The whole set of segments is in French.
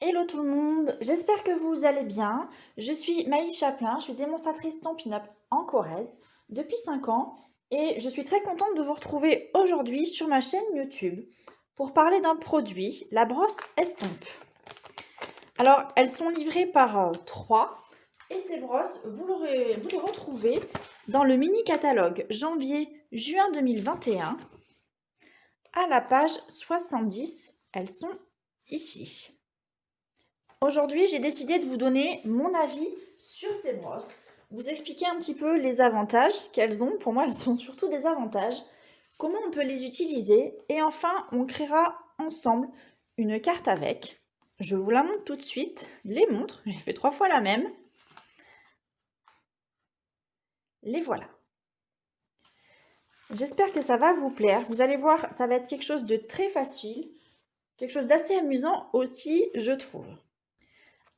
Hello tout le monde, j'espère que vous allez bien. Je suis Maï Chaplin, je suis démonstratrice Stampin' Up en Corrèze depuis 5 ans et je suis très contente de vous retrouver aujourd'hui sur ma chaîne YouTube pour parler d'un produit, la brosse Estompe. Alors, elles sont livrées par 3 et ces brosses, vous les retrouvez dans le mini catalogue janvier-juin 2021 à la page 70. Elles sont ici. Aujourd'hui, j'ai décidé de vous donner mon avis sur ces brosses, vous expliquer un petit peu les avantages qu'elles ont. Pour moi, elles sont surtout des avantages, comment on peut les utiliser, et enfin, on créera ensemble une carte avec. Je vous la montre tout de suite, les montres, j'ai fait 3 fois la même. Les voilà. J'espère que ça va vous plaire. Vous allez voir, ça va être quelque chose de très facile, quelque chose d'assez amusant aussi, je trouve.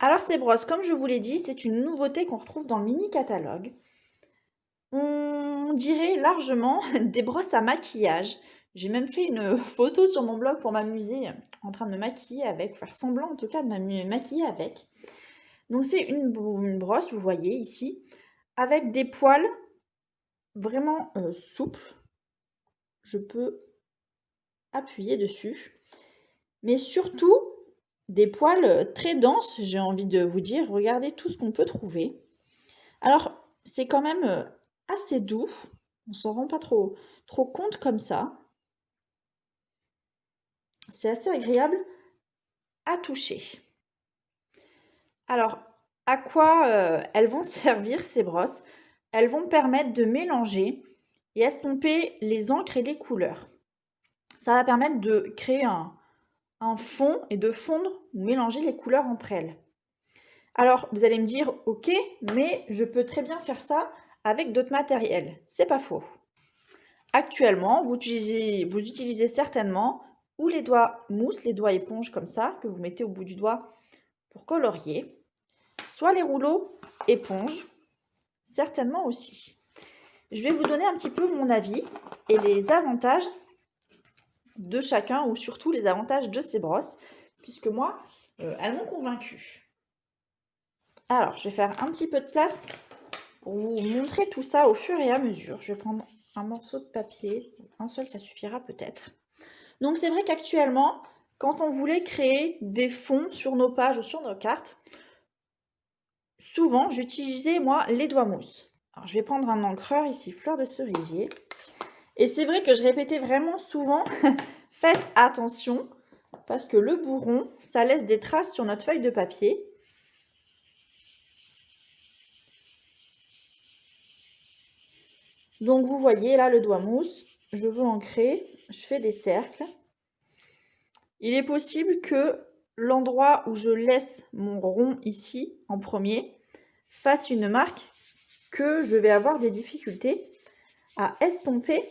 Alors ces brosses, comme je vous l'ai dit, c'est une nouveauté qu'on retrouve dans le mini catalogue. On dirait largement des brosses à maquillage. J'ai même fait une photo sur mon blog pour m'amuser en train de me maquiller avec, faire semblant en tout cas de me maquiller avec. Donc c'est une brosse, vous voyez ici, avec des poils vraiment souples. Je peux appuyer dessus. Mais surtout, des poils très denses, j'ai envie de vous dire. Regardez tout ce qu'on peut trouver. Alors, c'est quand même assez doux. On s'en rend pas trop compte comme ça. C'est assez agréable à toucher. Alors, à quoi elles vont servir ces brosses? Elles vont permettre de mélanger et estomper les encres et les couleurs. Ça va permettre de créer un fond et de fondre ou mélanger les couleurs entre elles. Alors, vous allez me dire, ok, mais je peux très bien faire ça avec d'autres matériels. C'est pas faux. Actuellement, vous utilisez certainement ou les doigts mousse, les doigts éponge comme ça, que vous mettez au bout du doigt pour colorier, soit les rouleaux éponge, certainement aussi. Je vais vous donner un petit peu mon avis et les avantages de chacun, ou surtout les avantages de ces brosses, puisque moi, elles m'ont convaincue. Alors, je vais faire un petit peu de place pour vous montrer tout ça au fur et à mesure. Je vais prendre un morceau de papier, un seul ça suffira peut-être. Donc c'est vrai qu'actuellement, quand on voulait créer des fonds sur nos pages ou sur nos cartes, souvent j'utilisais moi les doigts mousse. Alors je vais prendre un encreur ici, fleur de cerisier. Et c'est vrai que je répétais vraiment souvent, faites attention, parce que le bourron, ça laisse des traces sur notre feuille de papier. Donc vous voyez là le doigt mousse, je veux ancrer, je fais des cercles. Il est possible que l'endroit où je laisse mon rond ici en premier fasse une marque que je vais avoir des difficultés à estomper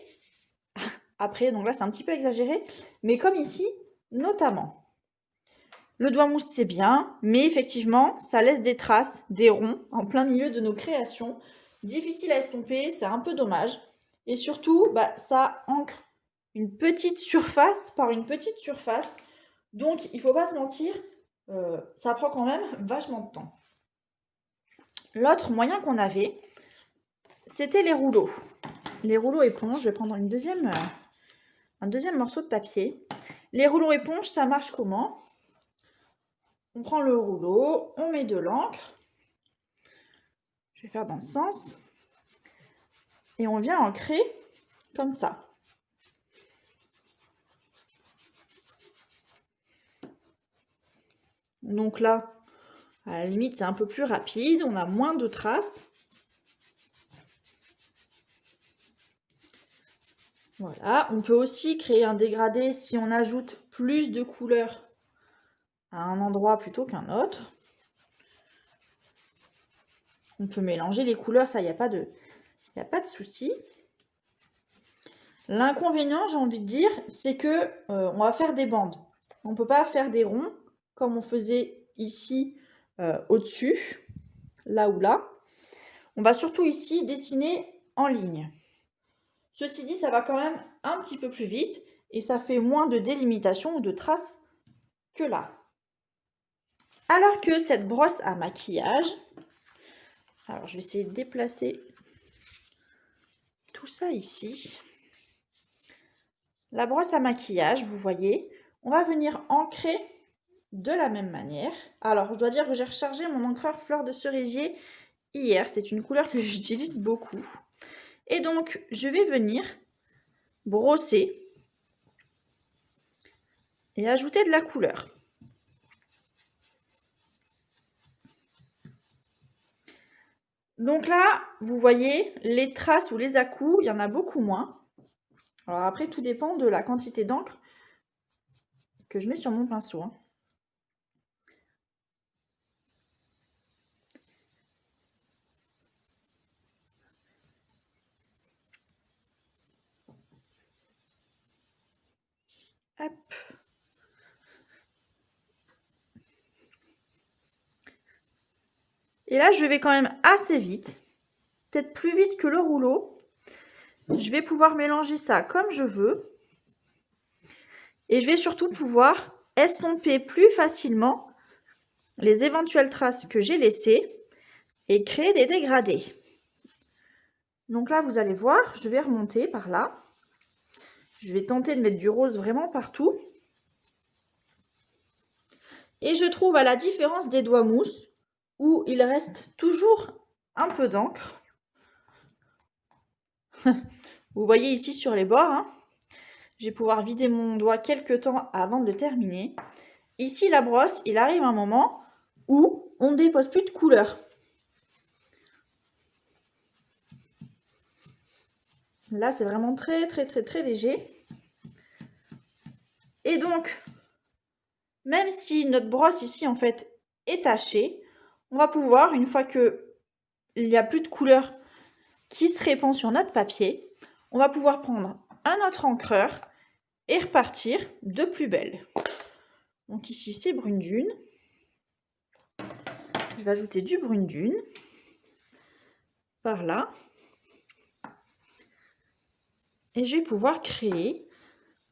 après. Donc là c'est un petit peu exagéré, mais comme ici notamment. Le doigt mousse c'est bien, mais effectivement ça laisse des traces, des ronds en plein milieu de nos créations. Difficile à estomper, c'est un peu dommage. Et surtout, ça ancre une petite surface par une petite surface. Donc il ne faut pas se mentir, ça prend quand même vachement de temps. L'autre moyen qu'on avait, c'était les rouleaux. Les rouleaux éponges, je vais prendre un deuxième morceau de papier. Les rouleaux éponges, ça marche comment? On prend le rouleau, on met de l'encre. Je vais faire dans le sens. Et on vient ancrer comme ça. Donc là, à la limite, c'est un peu plus rapide, on a moins de traces. Voilà, on peut aussi créer un dégradé si on ajoute plus de couleurs à un endroit plutôt qu'un autre. On peut mélanger les couleurs, ça, il n'y a pas de souci. L'inconvénient, j'ai envie de dire, c'est que on va faire des bandes. On ne peut pas faire des ronds comme on faisait ici au-dessus, là ou là. On va surtout ici dessiner en ligne. Ceci dit, ça va quand même un petit peu plus vite et ça fait moins de délimitation ou de traces que là. Alors que cette brosse à maquillage, alors je vais essayer de déplacer tout ça ici. La brosse à maquillage, vous voyez, on va venir ancrer de la même manière. Alors, je dois dire que j'ai rechargé mon encreur fleur de cerisier hier. C'est une couleur que j'utilise beaucoup. Et donc, je vais venir brosser et ajouter de la couleur. Donc là, vous voyez, les traces ou les à-coups, il y en a beaucoup moins. Alors après, tout dépend de la quantité d'encre que je mets sur mon pinceau. Hop. Et là, je vais quand même assez vite, peut-être plus vite que le rouleau. Je vais pouvoir mélanger ça comme je veux. Et je vais surtout pouvoir estomper plus facilement les éventuelles traces que j'ai laissées et créer des dégradés. Donc là, vous allez voir, je vais remonter par là. Je vais tenter de mettre du rose vraiment partout. Et je trouve, à la différence des doigts mousse, où il reste toujours un peu d'encre. Vous voyez ici sur les bords, je vais pouvoir vider mon doigt quelques temps avant de le terminer. Ici, la brosse, il arrive un moment où on ne dépose plus de couleur. Là, c'est vraiment très léger. Et donc, même si notre brosse ici, en fait, est tachée, on va pouvoir, une fois qu'il n'y a plus de couleur qui se répand sur notre papier, on va pouvoir prendre un autre encreur et repartir de plus belle. Donc ici, c'est brune dune. Je vais ajouter du brune dune par là. Et je vais pouvoir créer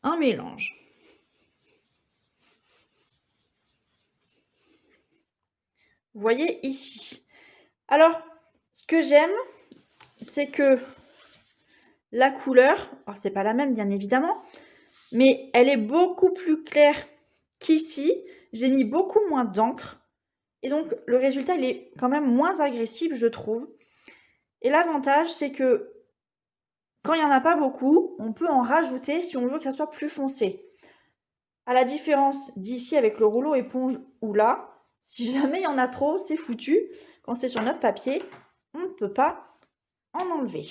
un mélange. Vous voyez ici. Alors, ce que j'aime, c'est que la couleur, alors c'est pas la même bien évidemment, mais elle est beaucoup plus claire qu'ici. J'ai mis beaucoup moins d'encre. Et donc, le résultat, il est quand même moins agressif, je trouve. Et l'avantage, c'est que quand il n'y en a pas beaucoup, on peut en rajouter si on veut que ça soit plus foncé. À la différence d'ici avec le rouleau éponge ou là, si jamais il y en a trop, c'est foutu. Quand c'est sur notre papier, on ne peut pas en enlever.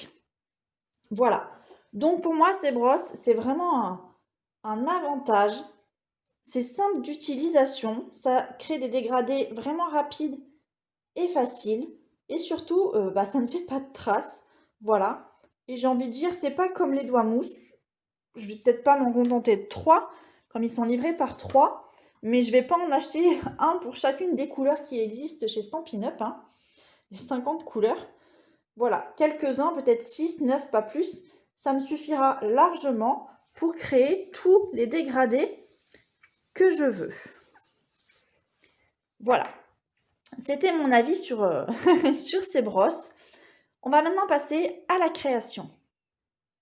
Voilà. Donc pour moi, ces brosses, c'est vraiment un avantage. C'est simple d'utilisation. Ça crée des dégradés vraiment rapides et faciles. Et surtout, ça ne fait pas de traces. Voilà. Et j'ai envie de dire, c'est pas comme les doigts mousse. Je vais peut-être pas m'en contenter de 3, comme ils sont livrés par 3. Mais je vais pas en acheter un pour chacune des couleurs qui existent chez Stampin' Up. Les 50 couleurs. Voilà, quelques-uns, peut-être 6, 9, pas plus. Ça me suffira largement pour créer tous les dégradés que je veux. Voilà, c'était mon avis sur, sur ces brosses. On va maintenant passer à la création.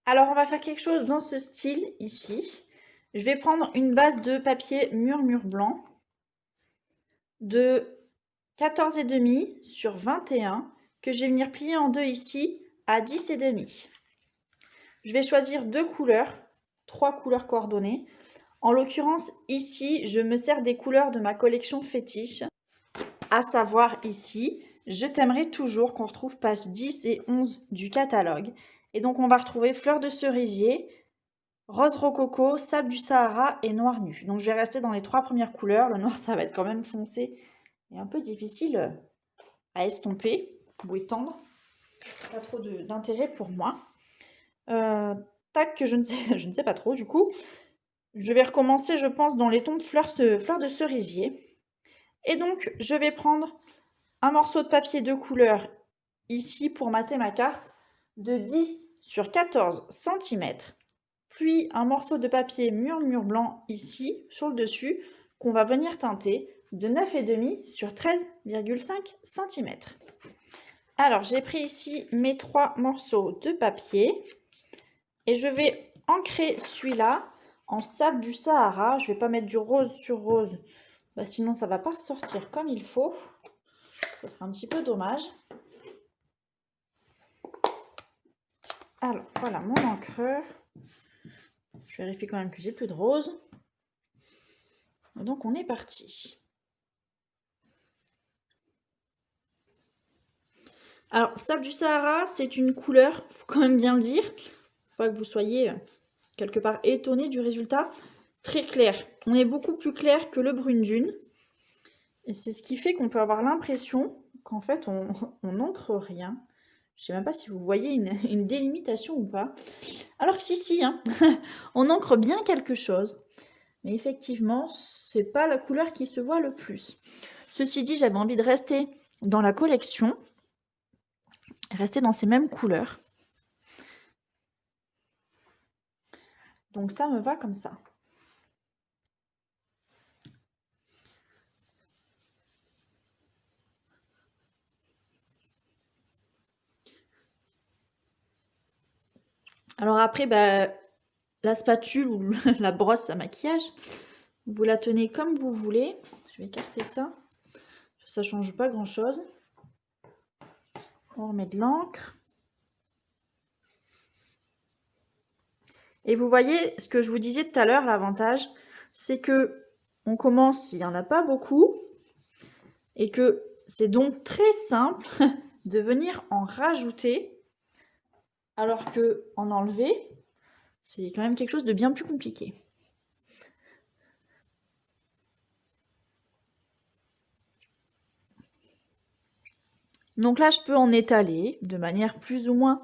Alors, on va faire quelque chose dans ce style ici. Je vais prendre une base de papier murmure blanc de 14,5 sur 21 que je vais venir plier en deux ici à 10,5. Je vais choisir 2 couleurs, 3 couleurs coordonnées. En l'occurrence, ici, je me sers des couleurs de ma collection fétiche, à savoir ici, Je t'aimerai toujours, qu'on retrouve pages 10 et 11 du catalogue. Et donc, on va retrouver Fleur de cerisier, Rose rococo, Sable du Sahara et Noir nu. Donc, je vais rester dans les 3 premières couleurs. Le noir, ça va être quand même foncé et un peu difficile à estomper ou étendre. Pas trop d'intérêt pour moi. Tac, je ne sais pas trop du coup. Je vais recommencer, je pense, dans les tons de fleurs de cerisier. Et donc, je vais prendre un morceau de papier de couleur, ici pour mater ma carte, de 10 sur 14 cm. Puis un morceau de papier murmure blanc, ici, sur le dessus, qu'on va venir teinter de 9,5 sur 13,5 cm. Alors, j'ai pris ici mes 3 morceaux de papier et je vais ancrer celui-là en sable du Sahara. Je ne vais pas mettre du rose sur rose, sinon ça ne va pas ressortir comme il faut. Ce sera un petit peu dommage. Alors, voilà mon encreur. Je vérifie quand même que j'ai plus de rose. Donc, on est parti. Alors, sable du Sahara, c'est une couleur, il faut quand même bien le dire. Faut pas que vous soyez quelque part étonné du résultat. Très clair. On est beaucoup plus clair que le brune dune. Et c'est ce qui fait qu'on peut avoir l'impression qu'en fait, on n'encre rien. Je ne sais même pas si vous voyez une délimitation ou pas. Alors que si, hein, on encre bien quelque chose. Mais effectivement, c'est pas la couleur qui se voit le plus. Ceci dit, j'avais envie de rester dans la collection, rester dans ces mêmes couleurs. Donc ça me va comme ça. Alors après, la spatule ou la brosse à maquillage, vous la tenez comme vous voulez. Je vais écarter ça. Ça change pas grand chose. On remet de l'encre. Et vous voyez ce que je vous disais tout à l'heure, l'avantage, c'est que on commence, il n'y en a pas beaucoup, et que c'est donc très simple de venir en rajouter, alors que en enlever, c'est quand même quelque chose de bien plus compliqué. Donc là, je peux en étaler de manière plus ou moins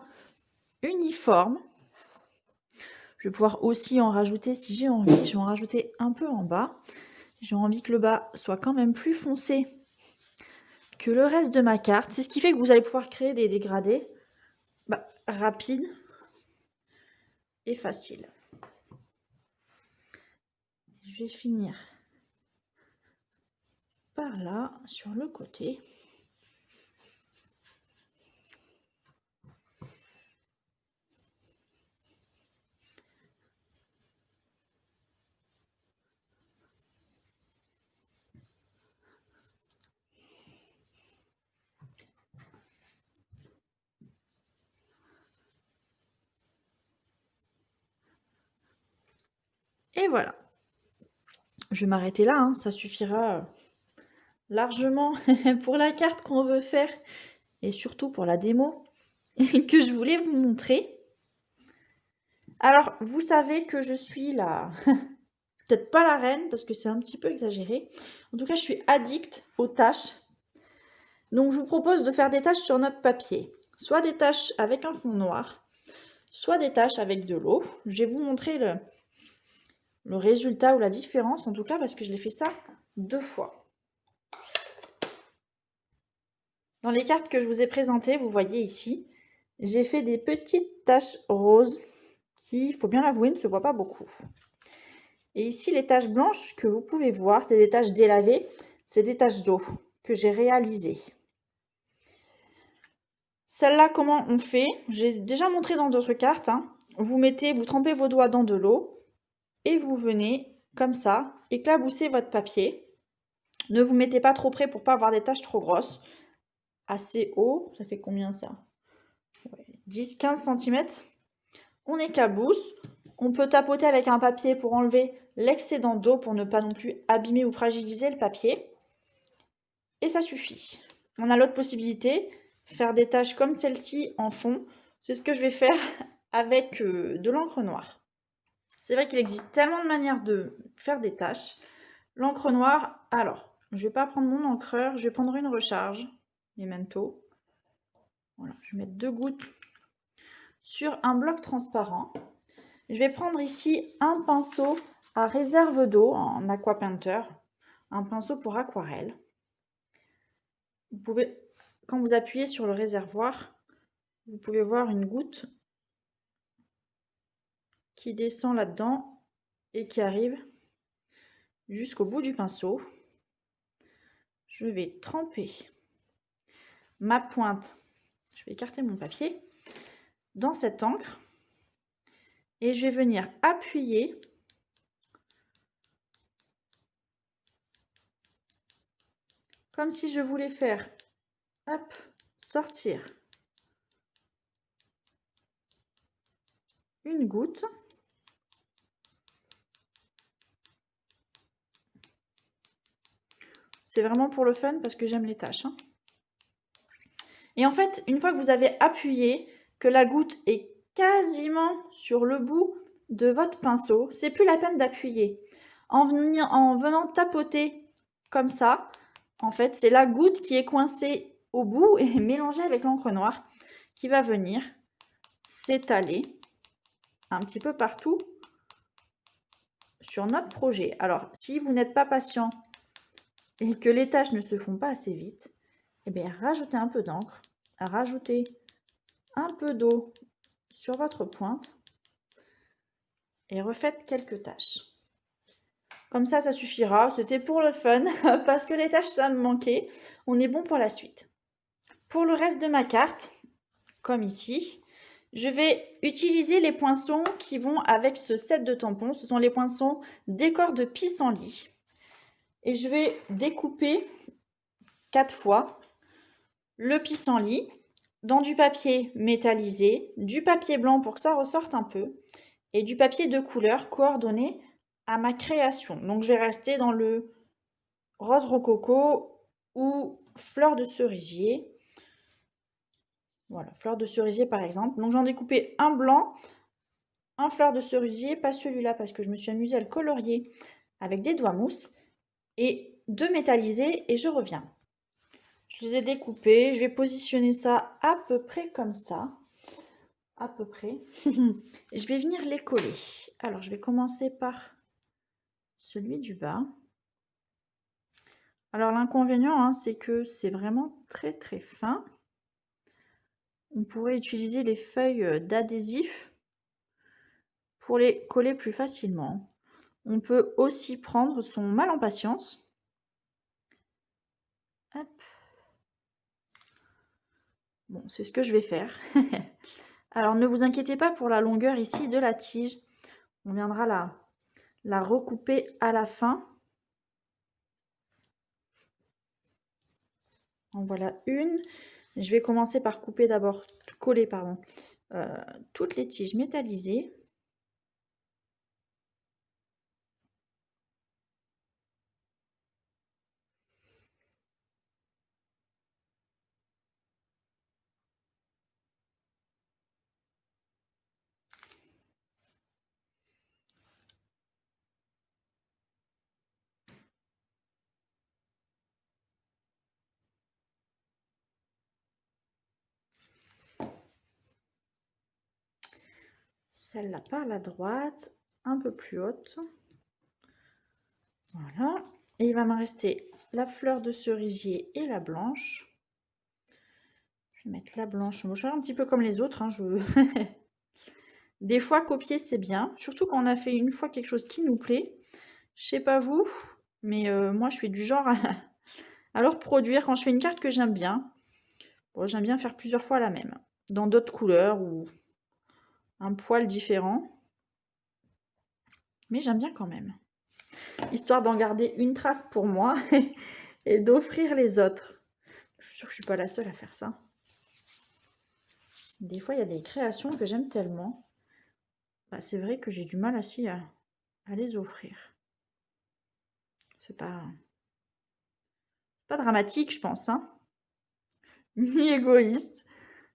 uniforme. Je vais pouvoir aussi en rajouter si j'ai envie. Je vais en rajouter un peu en bas. J'ai envie que le bas soit quand même plus foncé que le reste de ma carte. C'est ce qui fait que vous allez pouvoir créer des dégradés rapides et faciles. Je vais finir par là, sur le côté. Et voilà. Je vais m'arrêter là, hein. Ça suffira largement pour la carte qu'on veut faire et surtout pour la démo que je voulais vous montrer. Alors, vous savez que je suis la... peut-être pas la reine parce que c'est un petit peu exagéré. En tout cas, je suis addict aux taches. Donc, je vous propose de faire des taches sur notre papier. Soit des taches avec un fond noir, soit des taches avec de l'eau. Je vais vous montrer le résultat ou la différence, en tout cas, parce que je l'ai fait ça 2 fois. Dans les cartes que je vous ai présentées, vous voyez ici, j'ai fait des petites taches roses qui, il faut bien l'avouer, ne se voient pas beaucoup. Et ici, les taches blanches que vous pouvez voir, c'est des taches délavées, c'est des taches d'eau que j'ai réalisées. Celle-là, comment on fait? J'ai déjà montré dans d'autres cartes. Hein. Vous trempez vos doigts dans de l'eau et vous venez, comme ça, éclabousser votre papier. Ne vous mettez pas trop près pour pas avoir des taches trop grosses. Assez haut, ça fait combien ça? 10-15 cm. On éclabousse. On peut tapoter avec un papier pour enlever l'excédent d'eau pour ne pas non plus abîmer ou fragiliser le papier. Et ça suffit. On a l'autre possibilité, faire des taches comme celle-ci en fond. C'est ce que je vais faire avec de l'encre noire. C'est vrai qu'il existe tellement de manières de faire des taches. L'encre noire, alors, je ne vais pas prendre mon encreur, je vais prendre une recharge, Memento. Voilà, je vais mettre 2 gouttes sur un bloc transparent. Je vais prendre ici un pinceau à réserve d'eau en Aqua Painter, un pinceau pour aquarelle. Vous pouvez, quand vous appuyez sur le réservoir, vous pouvez voir une goutte qui descend là-dedans et qui arrive jusqu'au bout du pinceau. je vais tremper ma pointe, je vais écarter mon papier, dans cette encre et je vais venir appuyer comme si je voulais faire, hop, sortir une goutte. C'est vraiment pour le fun parce que j'aime les taches, hein. Et en fait, une fois que vous avez appuyé, que la goutte est quasiment sur le bout de votre pinceau, c'est plus la peine d'appuyer. En venant tapoter comme ça, en fait, c'est la goutte qui est coincée au bout et mélangée avec l'encre noire qui va venir s'étaler un petit peu partout sur notre projet. Alors, si vous n'êtes pas patient et que les tâches ne se font pas assez vite, eh bien, rajoutez un peu d'encre, rajoutez un peu d'eau sur votre pointe et refaites quelques tâches. Comme ça suffira. C'était pour le fun parce que les tâches, ça me manquait. On est bon pour la suite. Pour le reste de ma carte, comme ici, je vais utiliser les poinçons qui vont avec ce set de tampons. Ce sont les poinçons décor de pissenlit. Et je vais découper 4 fois le pissenlit dans du papier métallisé, du papier blanc pour que ça ressorte un peu, et du papier de couleur coordonné à ma création. Donc je vais rester dans le rose rococo ou fleur de cerisier. Voilà, fleur de cerisier par exemple. Donc j'en ai coupé un blanc, un fleur de cerisier, pas celui-là parce que je me suis amusée à le colorier avec des doigts mousse, et 2 métallisés, et je reviens. Je les ai découpés, je vais positionner ça à peu près comme ça. À peu près. Et je vais venir les coller. Alors je vais commencer par celui du bas. Alors l'inconvénient, hein, c'est que c'est vraiment très très fin. On pourrait utiliser les feuilles d'adhésif pour les coller plus facilement. On peut aussi prendre son mal en patience. Hop. Bon, c'est ce que je vais faire. Alors ne vous inquiétez pas pour la longueur ici de la tige. On viendra la recouper à la fin. En voilà une. Je vais commencer par couper d'abord, coller pardon, toutes les tiges métallisées. Celle-là par la droite, un peu plus haute. Voilà. Et il va me rester la fleur de cerisier et la blanche. Je vais mettre la blanche. Moi, je fais un petit peu comme les autres, hein, Des fois, copier, c'est bien. Surtout quand on a fait une fois quelque chose qui nous plaît. Je sais pas vous, mais moi, je suis du genre à le reproduire. Quand je fais une carte que j'aime bien, bon, j'aime bien faire plusieurs fois la même. Dans d'autres couleurs ou un poil différent. Mais j'aime bien quand même. Histoire d'en garder une trace pour moi et d'offrir les autres. Je suis sûre que je ne suis pas la seule à faire ça. Des fois, il y a des créations que j'aime tellement. Bah, c'est vrai que j'ai du mal aussi à les offrir. C'est pas dramatique, je pense, hein. Ni égoïste.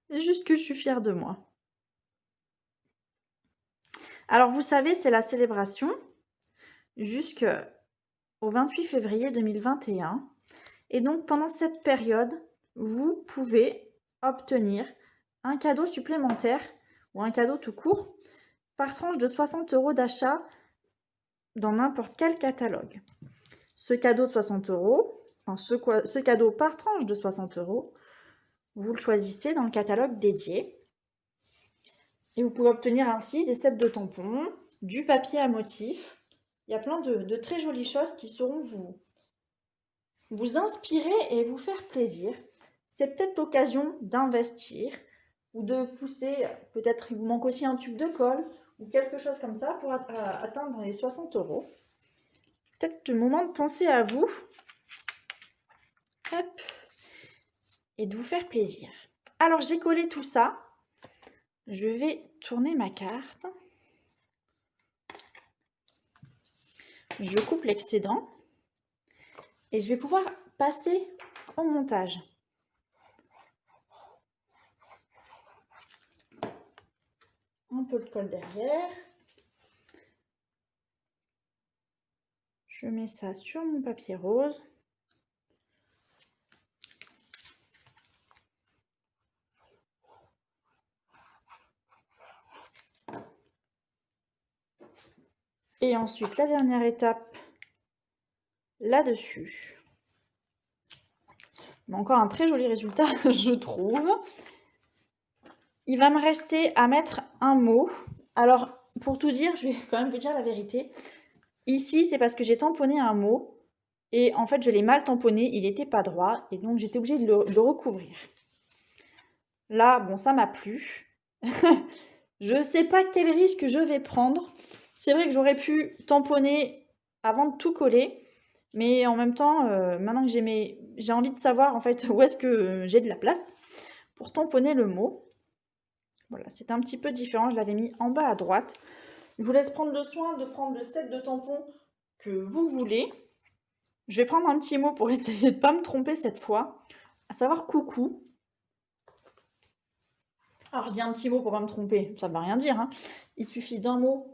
C'est juste que je suis fière de moi. Alors, vous savez, c'est la célébration jusqu'au 28 février 2021. Et donc, pendant cette période, vous pouvez obtenir un cadeau supplémentaire ou un cadeau tout court par tranche de 60 € d'achat dans n'importe quel catalogue. Ce cadeau de 60 €, enfin ce cadeau par tranche de 60 €, vous le choisissez dans le catalogue dédié. Et vous pouvez obtenir ainsi des sets de tampons, du papier à motifs. Il y a plein de très jolies choses qui sauront vous inspirer et vous faire plaisir. C'est peut-être l'occasion d'investir ou de pousser, peut-être il vous manque aussi un tube de colle ou quelque chose comme ça pour atteindre les 60 €. Peut-être le moment de penser à vous. Hop. Et de vous faire plaisir. Alors j'ai collé tout ça. Je vais tourner ma carte. Je coupe l'excédent. Et je vais pouvoir passer au montage. Un peu de colle derrière. Je mets ça sur mon papier rose. Et ensuite, la dernière étape, là-dessus. Encore un très joli résultat, je trouve. Il va me rester à mettre un mot. Alors, pour tout dire, je vais quand même vous dire la vérité. Ici, c'est parce que j'ai tamponné un mot. Et en fait, je l'ai mal tamponné, il n'était pas droit. Et donc, j'étais obligée de le recouvrir. Là, bon, ça m'a plu. Je ne sais pas quel risque je vais prendre. C'est vrai que j'aurais pu tamponner avant de tout coller. Mais en même temps, maintenant que j'ai envie de savoir en fait où est-ce que j'ai de la place pour tamponner le mot. Voilà, c'est un petit peu différent. Je l'avais mis en bas à droite. Je vous laisse prendre le soin de prendre le set de tampons que vous voulez. Je vais prendre un petit mot pour essayer de ne pas me tromper cette fois. À savoir coucou. Alors je dis un petit mot pour pas me tromper. Ça ne va rien dire, hein. Il suffit d'un mot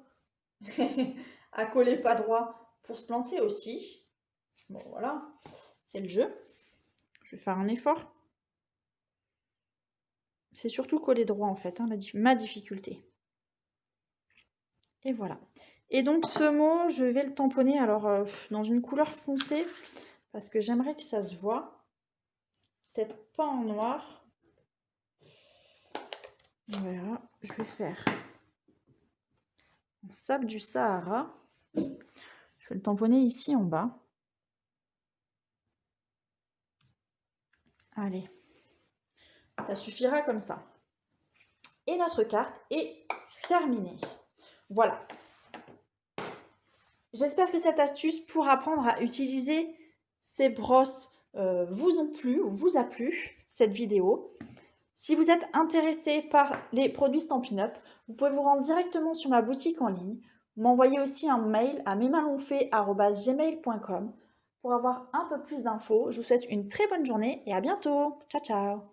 à coller pas droit pour se planter aussi. Bon voilà, c'est le jeu. Je vais faire un effort. C'est surtout coller droit en fait, hein, ma difficulté. Et voilà. Et donc ce mot, je vais le tamponner alors dans une couleur foncée parce que j'aimerais que ça se voit. Peut-être pas en noir. Voilà, je vais faire un sable du Sahara. Je vais le tamponner ici en bas. Allez, ça suffira comme ça. Et notre carte est terminée. Voilà. J'espère que cette astuce pour apprendre à utiliser ces brosses vous ont plu ou vous a plu, cette vidéo. Si vous êtes intéressé par les produits Stampin' Up, vous pouvez vous rendre directement sur ma boutique en ligne, m'envoyer aussi un mail à memalonfait@gmail.com pour avoir un peu plus d'infos. Je vous souhaite une très bonne journée et à bientôt. Ciao, ciao!